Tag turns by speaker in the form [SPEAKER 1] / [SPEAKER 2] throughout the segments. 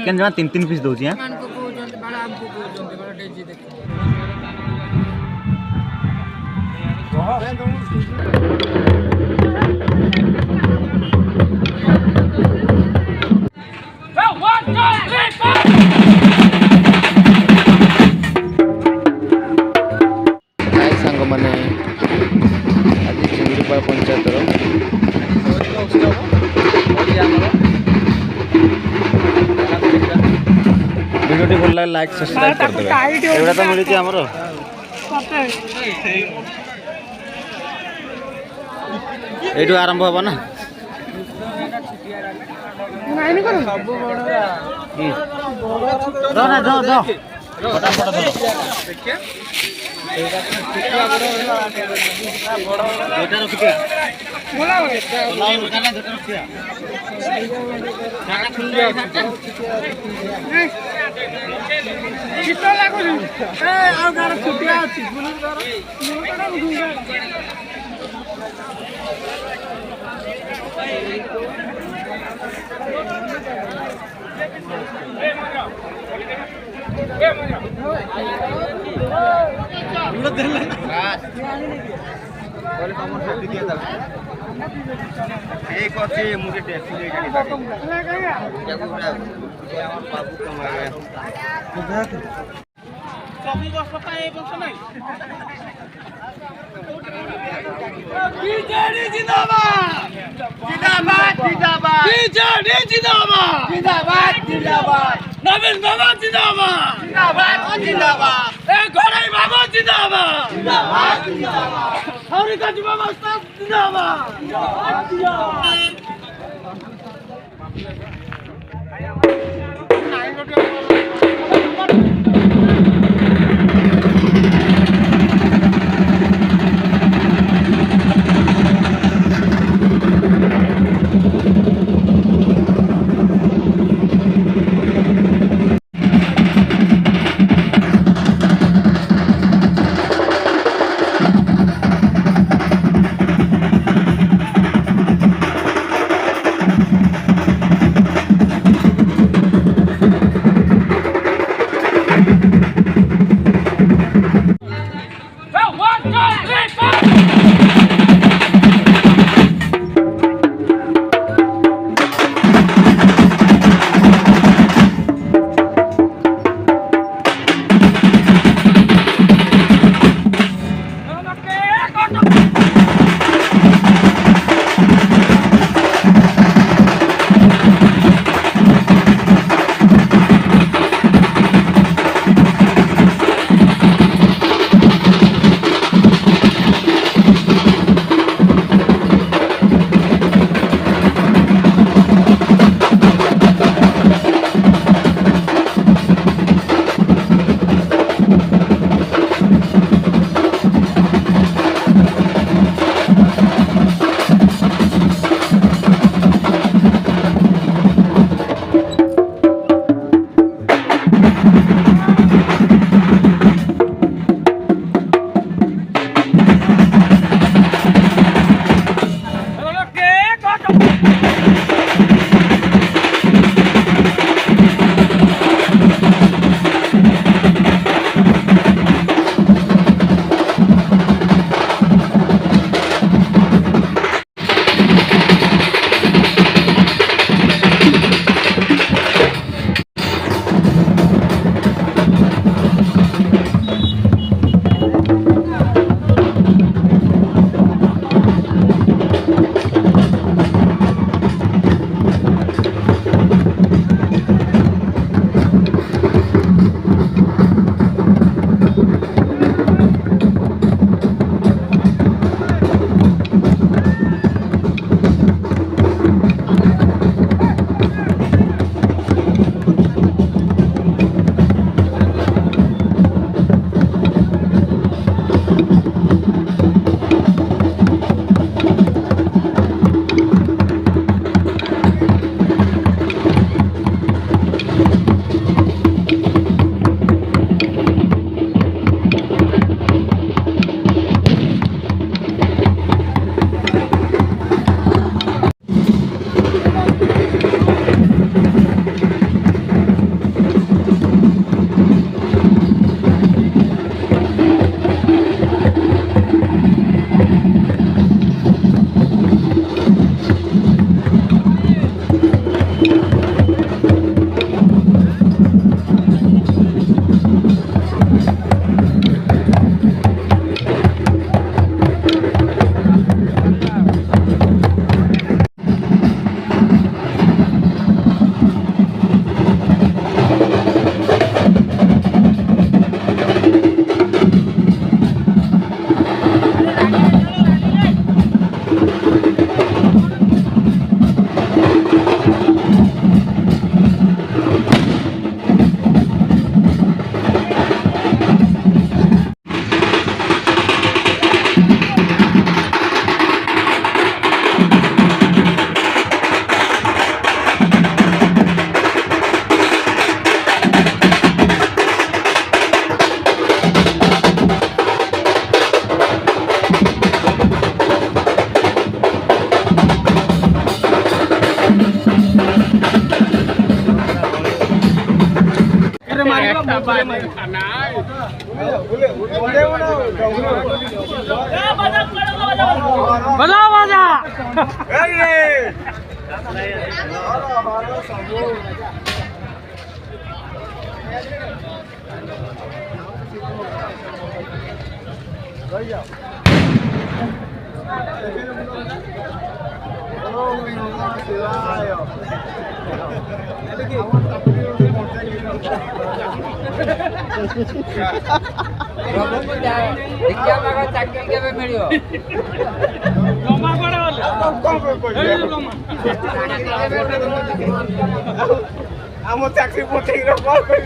[SPEAKER 1] Chicken जमा 3 piece दउची हां सांग माने आज चिंगुड़ीपाल पंचायत वीडियो भल लगे लाइक सब्सक्राइब कर देबे एवडा तो मिली हमरो एटू आरंभ होबा ना नाइनी करो सब बडरा ना दो फटाफट दो देखिए एटा रखिया बोला काना जोटा रखिया काना खुल गया कितना लागो ए आ गार छुटिया अछि पुलिस गार मोटा घुंगा नवीन बाबा जिंदाबाद जिंदाबाद जिंदाबाद ए घोड़े बाबा जिंदाबाद जिंदाबाद जिंदाबाद सौरिक युवा महत्सव जिंदाबाद जिंदाबाद आम चाकरी पठेई कौन कर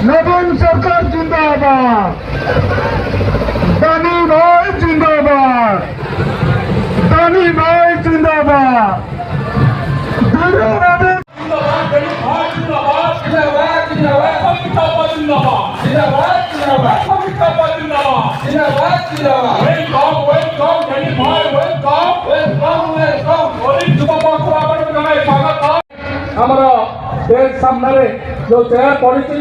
[SPEAKER 1] नवीन सरकार जिंदाबाद, दानी भाई जिंदाबाद, दानी भाई जिंदाबाद,
[SPEAKER 2] हमारा देश सामने जो चेयर पड़ी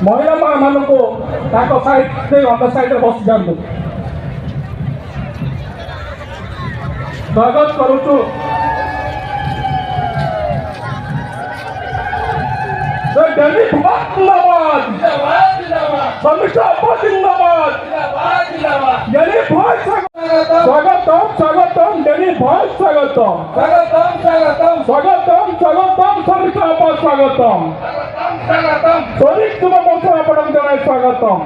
[SPEAKER 2] महिला मान को साइड अंदर साइड बस जातु स्वागत करुचु। दिल्ली जिंदाबाद, समीक्षा जिंदाबाद, दिल्ली स्वागतम स्वागतम, दिल्ली स्वागतम स्वागतम स्वागतम स्वागतम स्वागतम, समीक्षा स्वागतम सौरिक युवा महोत्सव स्वागतम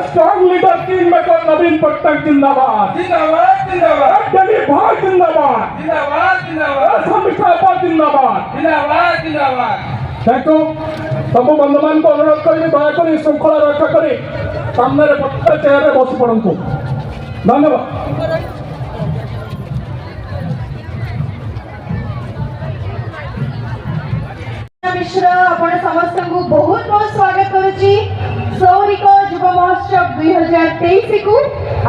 [SPEAKER 2] स्ट्रॉन्ग लीडर किंग मेकर नवीन पट्टनायक जिंदाबाद, दिल्ली जिंदाबाद, समीक्षा जिंदाबाद। Thank you. सब बंधु मान को अनुरोध करी दयाक श्रृंखला रक्षा करी सामने प्रत्येक चेयर में बस पड़ू। धन्यवाद।
[SPEAKER 3] मिश्र आपण समस्त को बहुत बहुत स्वागत करुची। सौरिक युवा महोत्सव 2023 को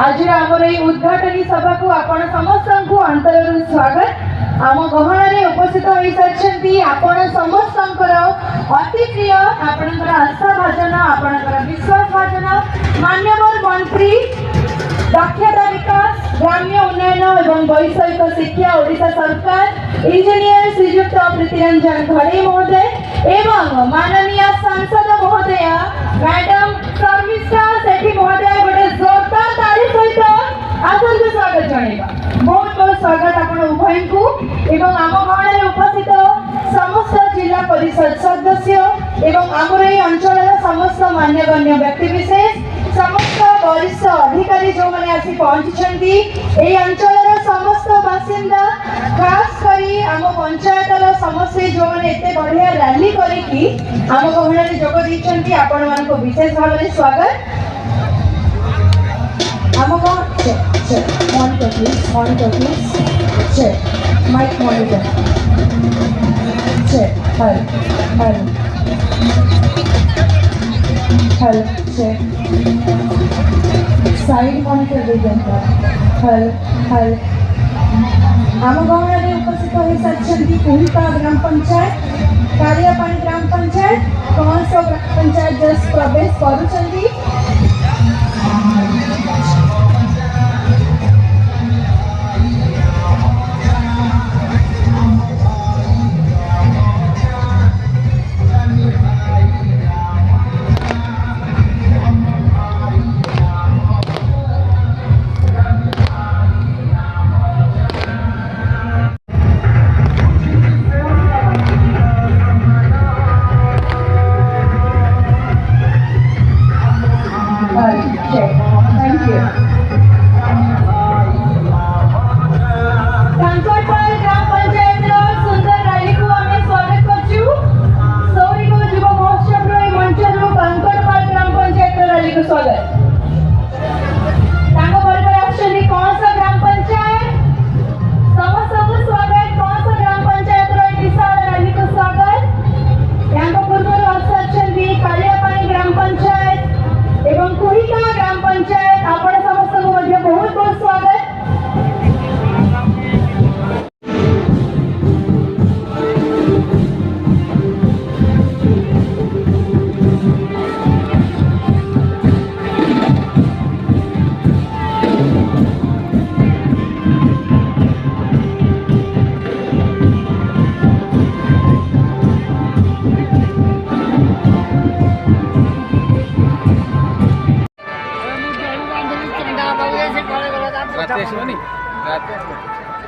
[SPEAKER 3] आज आमर ये उद्घाटनी सभा को आपण समस्त को अंतर स्वागत। आम गहन उपस्थित हो सारी आपण समस्त अति प्रिय आपणकर आस्था भाजन आपणकर विश्वास भाजन मान्यवर मंत्री दक्षता विकास ग्राम्य उन्नयन एवं वैषयिक शिक्षा ओडिशा सरकार इंजीनियर श्रीयुक्त प्रीति रंजन ghade महोदय एवं माननीय सांसद महोदय मैडम शर्मिष्ठा सेठी महोदय गोटे जोरदार ताली सहित आसंत स्वागत जणेबा। बहुत बहुत स्वागत आपण उभय को एवं आम गहन उपस्थित समस्त जिला परिषद सदस्य एवं आमर ये अंचल समस्त मान्यगण्य व्यक्तिविशेष समस्त वरिष्ठ अधिकारी जो मैंने आसी पहुंची अंचल समस्त बासिंदा खास करी आम पंचायतर समस्त जो मैंने एते बढ़िया रैली करी आम गहन जोग देइछंती आपण मान को विशेष भाव में स्वागत। आम monitor please mic monitor hello side monitor देता हेलो आम गाँव में उपस्थित हो सारी कुहिका ग्राम पंचायत कालियापानी ग्राम पंचायत 500 ग्राम पंचायत जस्ट प्रवेश करुँच।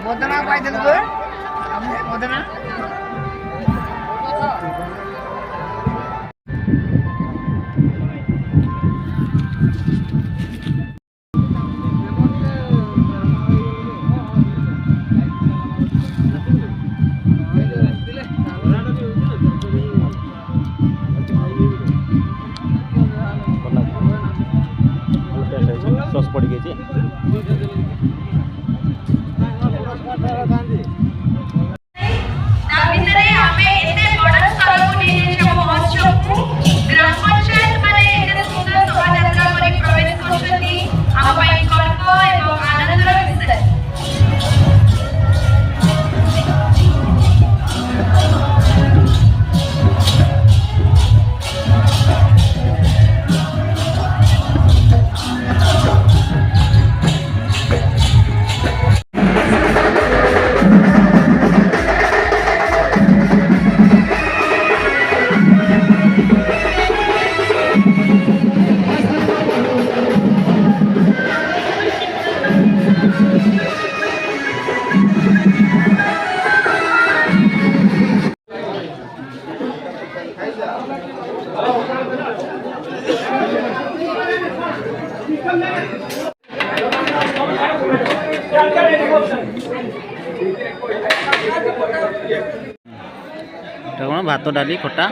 [SPEAKER 1] मोदना पाई देलु मोदना
[SPEAKER 4] सॉस पड़ गई भात डाली खटा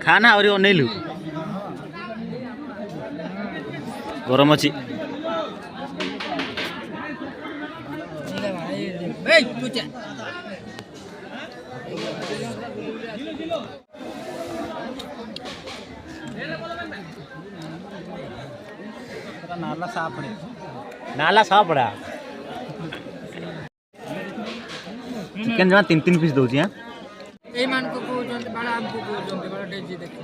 [SPEAKER 4] खाना और अनेलु गरम अच्छी नाला सापड़ा चिकेन जमा 3 पीस दौची हाँ
[SPEAKER 1] এই মানকো কହୁଛନ୍ତି বড় আমকো কହୁଛନ୍ତି বড় ডেজি দেখো